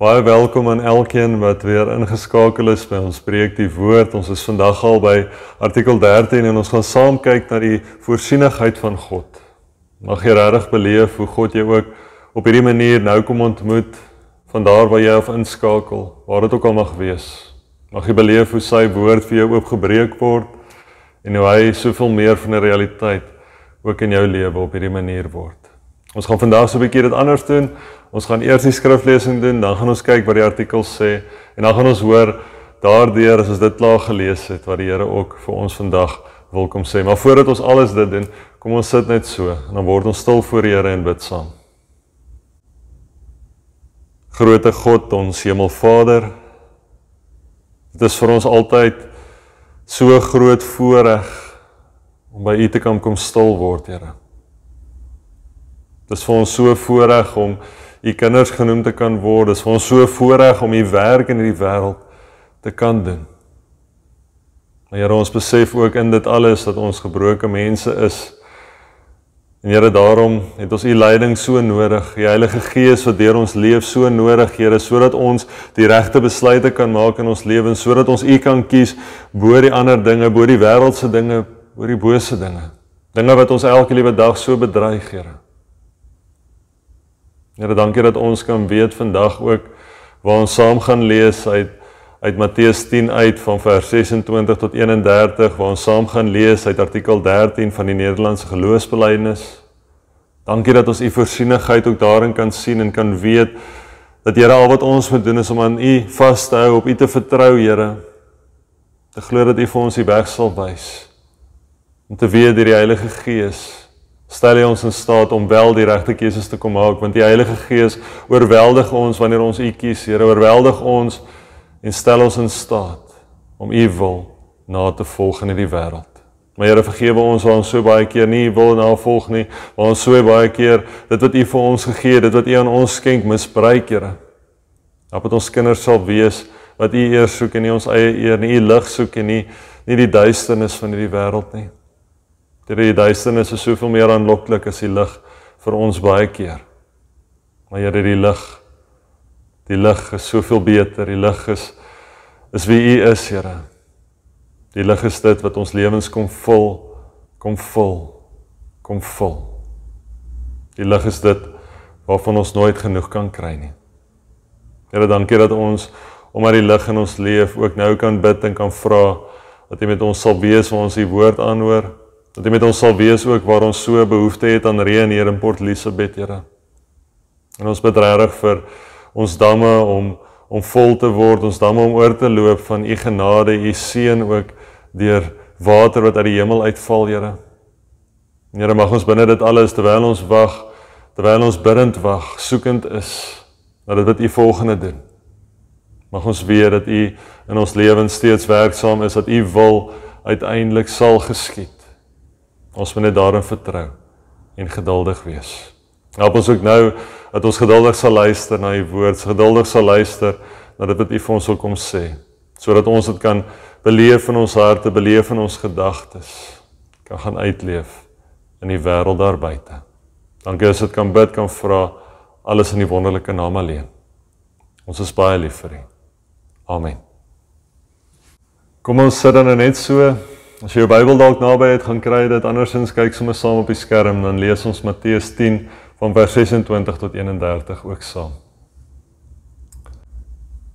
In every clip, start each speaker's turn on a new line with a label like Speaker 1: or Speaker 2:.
Speaker 1: Baie welkom aan elkeen wat weer ingeskakel is by ons preek die woord. Ons is vandag al by artikel 13 en ons gaan saam kyk na die voorsienigheid van God. Mag jy regtig beleef hoe God jou ook op hierdie manier nou kom ontmoet, van daar waar jy of inskakel, waar dit ook al mag wees. Mag jy beleef hoe sy woord vir jou oopgebreek word en hoe hy soveel meer van 'n realiteit ook in jou lewe op hierdie manier word. Ons gaan vandag so 'n bietjie dit anders doen. Ons gaan eers die skriflesing doen, dan gaan ons kyk wat die artikel sê en dan gaan ons hoor daardeur as ons dit klaar gelees het wat die Here ook vir ons vandag wil kom sê. Maar voordat ons alles dit doen, kom ons sit net so en dan word ons stil voor die Here en bid saam. Grote God, ons Hemelvader, dit is vir ons altyd so groot voorreg om by U te kan kom stil word, Here. Dit is vir ons so voorreg om U kinders genoem te kan word. Dit is vir ons so voorreg om U werk in hierdie wêreld te kan doen. Maar Here, ons besef ook in dit alles dat ons gebroke mense is. En Here, daarom het ons U leiding so nodig. Die Heilige Gees wat deur ons leef so nodig, Here, sodat ons die regte besluite kan maak in ons lewens, sodat ons U kan kies bo die ander dinge, bo die wêreldse dinge, bo die bose dinge. Dinge wat ons elke liewe dag so bedreig, Here. Here, dankie dat ons kan weet vandag ook waar ons saam gaan lees uit Matteus 10 uit van vers 26 tot 31, waar ons saam gaan lees uit artikel 13 van die Nederlandse geloofsbelijdenis. Dankie dat ons U voorsienigheid ook daarin kan sien en kan weet dat Here, al wat ons moet doen is om aan U vas te hou, op U te vertrou, Here. Te glo dat U vir ons die weg sal wys. Om te weet deur die Heilige Gees stel hy ons in staat om wel die regte keuses te kom maak, want die Heilige Gees oorweldig ons wanneer ons U kies, Here, oorweldig ons en stel ons in staat om U wil na te volg in hierdie wêreld. Maar Here, vergewe ons waar ons so baie keer nie U wil navolg nie, waar ons so baie keer dit wat U vir ons gegee het, dit wat U aan ons skenk, misbruik, Here. Dat ons kinders sal wees wat U eer soek en nie ons eie eer nie, U lig soek en nie die duisternis van hierdie wêreld nie. Die duisternis is soveel meer aanloklik as die lig vir ons baie keer. Maar Here, die lig is soveel beter, die lig is wie U is, Here. Die lig is dit wat ons lewens kom vul. Die lig is dit waarvan ons nooit genoeg kan kry nie. Here, dankie dat ons, omdat die lig in ons leef, ook nou kan bid en kan vra, dat U met ons sal wees waar ons die woord aanhoor, dat U met ons sal wees ook waar ons so behoefte het aan reën hier in Port Elizabeth, Here. En ons bid regtig vir ons damme om vol te word, ons damme om oor te loop van U genade, U seën ook deur water wat uit die hemel uitval, Here. En Here, mag ons binne dit alles, terwyl ons wag, terwyl ons bidend wag, soekend is, dat dit wat U volgende doen. Mag ons weet dat U in ons lewens steeds werksaam is, dat U wil uiteindelik sal geskied. Ons moet net daarin vertrou en geduldig wees. Help ons ook nou dat ons geduldig sal luister na U woord, geduldig sal luister na dit wat U vir ons wil kom sê, sodat ons dit kan beleef in ons harte, beleef in ons gedagtes, kan gaan uitleef in die wêreld daar buite. Dankie as dit kan bid, kan vra, alles in die wonderlike naam alleen. Ons is baie lief vir U. Amen. Kom ons sit dan net so. As jy jou Bybel dalk naby het, gaan kry dit, andersins kyk sommer saam op die skerm, dan lees ons Matteus 10 van vers 26 tot 31 ook saam.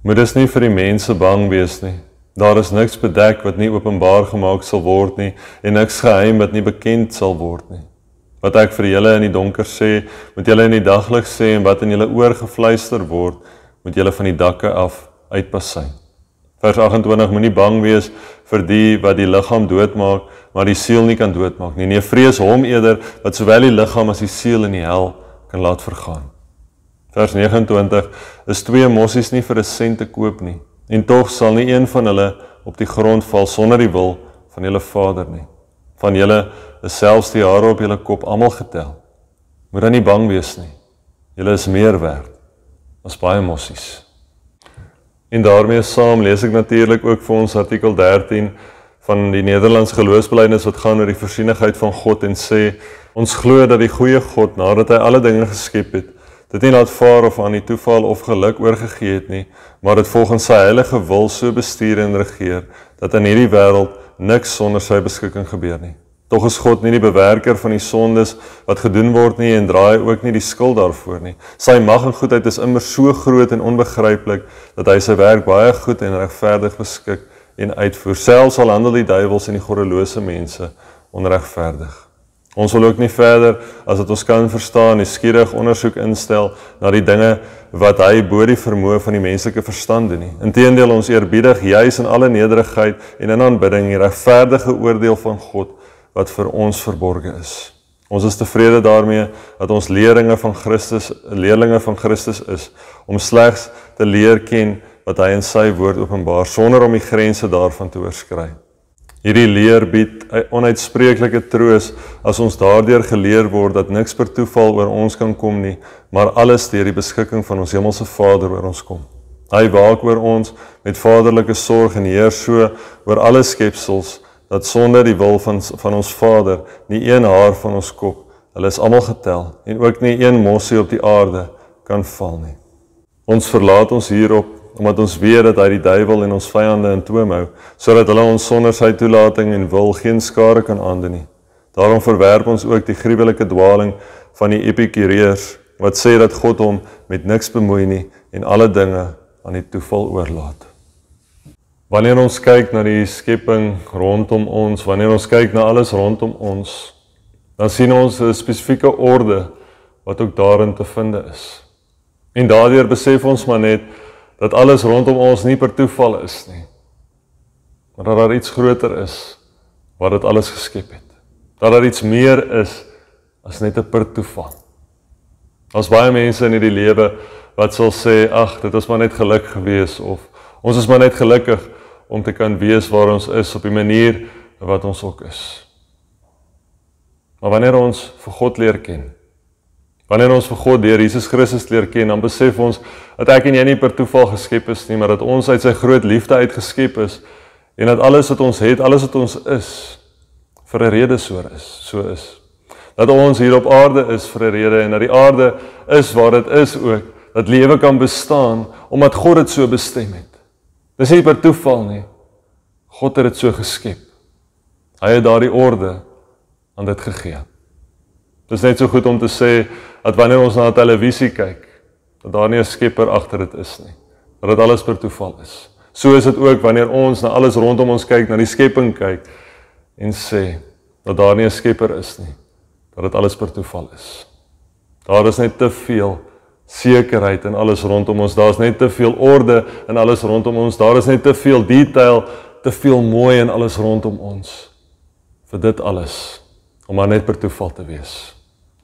Speaker 1: Moet dus nie vir die mense bang wees nie. Daar is niks bedek wat nie openbaar gemaak sal word nie, en niks geheim wat nie bekend sal word nie. Wat ek vir julle in die donker sê, moet julle in die daglig sê, en wat in julle oor gefluister word, moet julle van die dakke af uitpassein. Vers 28, moenie bang wees vir die wat die liggaam doodmaak, maar die siel nie kan doodmaak nie. Nee, vrees hom eerder wat sowel die liggaam as die siel in die hel kan laat vergaan. Vers 29, is 2 mossies nie vir 1 sent te koop nie, en tog sal nie een van hulle op die grond val sonder die wil van julle Vader nie. Van julle is selfs die hare op julle kop almal getel. Moet dan nie bang wees nie. Julle is meer werd as baie mossies. En daarmee saam lees ek natuurlik ook vir ons artikel 13 van die Nederlandse geloofsbelijdenis wat gaan oor die voorsienigheid van God en sê, ons glo dat die goeie God, nadat hy alle dinge geskep het, dit nie laat vaar of aan die toeval of geluk oorgegee het nie, maar dit volgens sy heilige wil so bestuur en regeer, dat in hierdie wêreld niks sonder sy beskikking gebeur nie. Tog is God nie die bewerker van die sondes wat gedoen word nie en draai ook nie die skuld daarvoor nie. Sy mag en goedheid is immer so groot en onbegryplik, dat hy sy werk baie goed en regverdig beskik en uitvoer. Selfs al handel die duiwels en die goddelose mense onregverdig. Ons wil ook nie verder, as het ons kan verstaan, nuuskierig ondersoek instel na die dinge wat hy bo die vermoë van die menslike verstand doen nie. Inteendeel, ons eerbiedig juis in alle nederigheid en in aanbidding die regverdige oordeel van God wat vir ons verborge is. Ons is tevrede daarmee dat ons leerlinge van Christus is, om slegs te leer ken wat hy in sy woord openbaar, sonder om die grense daarvan te oorskry. Hierdie leer bied onuitspreeklike troos as ons daardeur geleer word dat niks per toeval oor ons kan kom nie, maar alles deur die beskikking van ons hemelse Vader oor ons kom. Hy waak oor ons met vaderlike sorg en heer so oor alle skepsels, dat sonder die wil van ons Vader nie een haar van ons kop, hulle is almal getel, en ook nie een mossie op die aarde kan val nie. Ons verlaat ons hierop, omdat ons weet dat hy die duiwel en ons vyande in toom hou, sodat hulle ons sonder sy toelating en wil geen skade kan aandoen nie. Daarom verwerp ons ook die gruwelike dwaling van die Epikureërs, wat sê dat God hom met niks bemoei nie en alle dinge aan die toeval oorlaat. Wanneer ons kyk na die skepping rondom ons, wanneer ons kyk na alles rondom ons, dan sien ons 'n spesifieke orde wat ook daarin te vind is. En daardeur besef ons maar net dat alles rondom ons nie per toeval is nie, maar dat daar iets groter is wat dit alles geskep het. Dat daar iets meer is as net 'n per toeval. Daar's baie mense in hierdie lewe wat sal sê, ag, dit was maar net geluk gewees, of ons is maar net gelukkig om te kan wees waar ons is, op die manier wat ons ook is. Maar wanneer ons vir God leer ken, wanneer ons vir God deur Jesus Christus leer ken, dan besef ons dat ek en jy nie per toeval geskep is nie, maar dat ons uit sy groot liefde uit geskep is, en dat alles wat ons het, alles wat ons is, vir 'n rede so is. Dat ons hier op aarde is vir 'n rede, en dat die aarde is waar dit is ook, dat lewe kan bestaan, omdat God dit so bestem het. Dis nie per toeval nie. God het dit so geskep. Hy het daardie orde aan dit gegee. Dis net so goed om te sê, dat wanneer ons na televisie kyk, dat daar nie 'n skepper agter dit is nie. Dat dit alles per toeval is. So is dit ook wanneer ons na alles rondom ons kyk, na die skepping kyk, en sê, dat daar nie 'n skepper is nie. Dat dit alles per toeval is. Daar is net te veel sekerheid in alles rondom ons, daar is net te veel orde in alles rondom ons, daar is net te veel detail, te veel mooi in alles rondom ons, vir dit alles, om maar net per toeval te wees.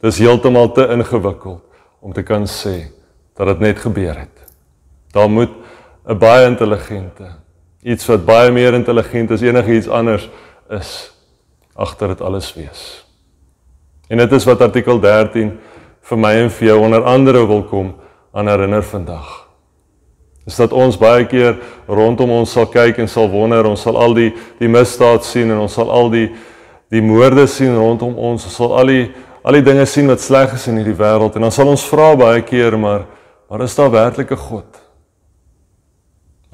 Speaker 1: Dis heeltemal te ingewikkeld, om te kan sê, dat dit net gebeur het. Daar moet 'n baie intelligente, iets wat baie meer intelligent as enigiets anders is, agter dit alles wees. En dit is wat artikel 13 vir my en vir jou onder andere wil kom aan herinner vandag. Is dat ons baie keer rondom ons sal kyk en sal wonder, ons sal al die misdaad sien en ons sal al die moorde sien rondom ons, ons sal al die dinge sien wat sleg is in hierdie wêreld, en dan sal ons vra baie keer, maar is daar werklik 'n God?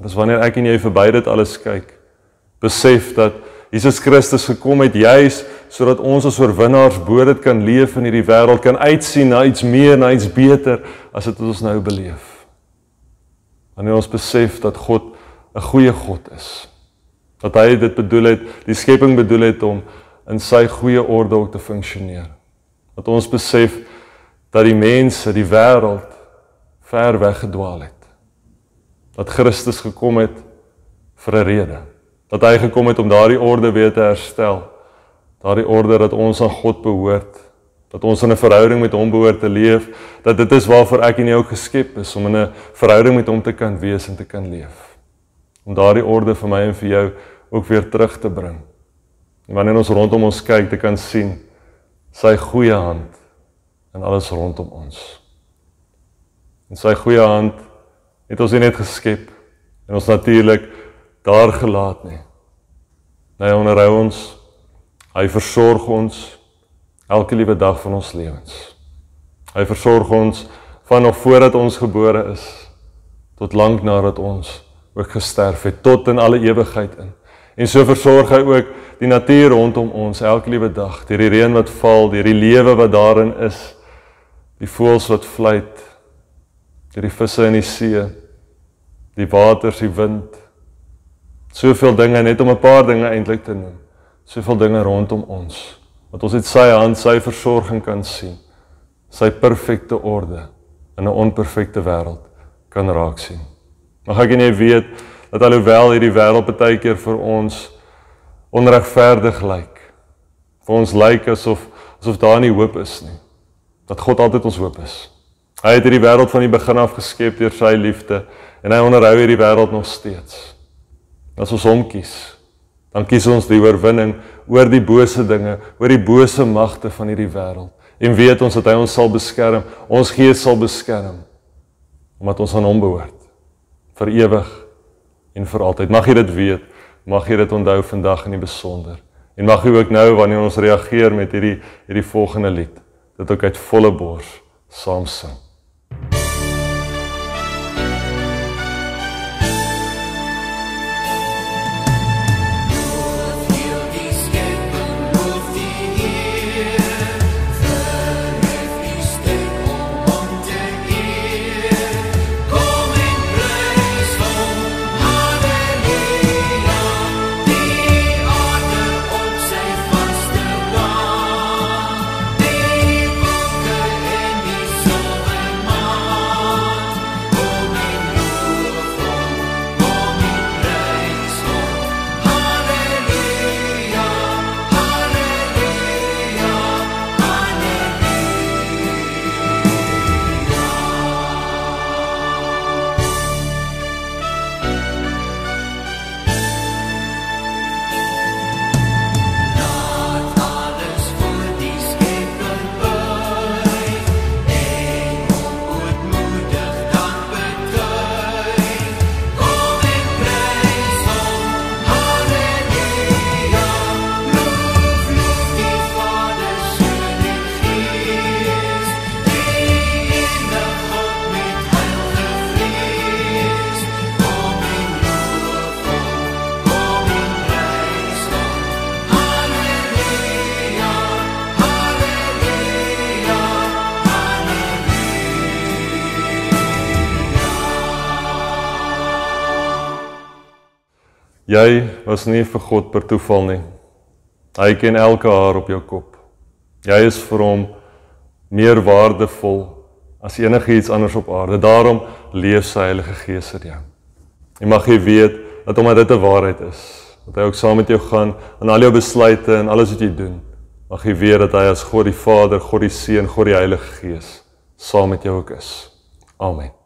Speaker 1: Dis wanneer ek en jy verby dit alles kyk, besef dat Jesus Christus gekom het juis sodat ons as oorwinnaars bo dit kan leef in hierdie wêreld, kan uitsien na iets meer, na iets beter as dit wat ons nou beleef. Wanneer ons besef dat God 'n goeie God is, dat hy dit bedoel het, die skepping bedoel het om in sy goeie orde ook te funksioneer. Dat ons besef dat die mense, die wêreld ver weggedwaal het. Dat Christus gekom het vir 'n rede. Dat hy gekom het om daardie orde weer te herstel. Daardie orde dat ons aan God behoort. Dat ons in 'n verhouding met hom behoort te leef. Dat dit is waarvoor ek en jy ook geskep is, om in 'n verhouding met hom te kan wees en te kan leef. Om daardie orde vir my en vir jou ook weer terug te bring. En wanneer ons rondom ons kyk, te kan sien sy goeie hand in alles rondom ons. En sy goeie hand het ons nie net geskep en ons natuurlik daar gelaat nie. Hy onderhou ons, hy versorg ons elke liewe dag van ons lewens. Hy versorg ons van nog voordat ons gebore is, tot lank nadat ons ook gesterf het, tot in alle ewigheid in. En so versorg hy ook die natuur rondom ons, elke liewe dag, deur die reën wat val, deur die lewe wat daarin is, die voëls wat fluit, deur die visse in die see, die waters, die wind, soveel dinge, net om 'n paar dinge eintlik te noem, soveel dinge rondom ons, wat ons uit sy hand, sy versorging kan sien, sy perfekte orde in 'n onperfekte wêreld kan raak sien. Mag ek en jy weet, dat alhoewel hierdie wêreld baie keer vir ons onregverdig lyk, vir ons lyk asof daar nie hoop is nie, dat God altyd ons hoop is. Hy het hierdie wêreld van die begin af geskep deur sy liefde, en hy onderhou hierdie wêreld nog steeds. As ons hom kies, dan kies ons die oorwinning oor die bose dinge, oor die bose magte van hierdie wêreld, en weet ons dat hy ons sal beskerm, ons gees sal beskerm, omdat ons aan hom behoort, vir ewig en vir altyd. Mag jy dit weet, mag jy dit onthou vandag in die besonder, en mag jy ook nou, wanneer ons reageer met hierdie volgende lied, dit ook uit volle bors saam sing. Jy was nie vir God per toeval nie. Hy ken elke haar op jou kop. Jy is vir hom meer waardevol as enigiets anders op aarde. Daarom leef sy Heilige Gees in jou. En mag jy weet dat omdat dit 'n waarheid is, dat hy ook saam met jou gaan in al jou besluite en alles wat jy doen. Mag jy weet dat hy as God die Vader, God die Seun, God die Heilige Gees saam met jou ook is. Amen.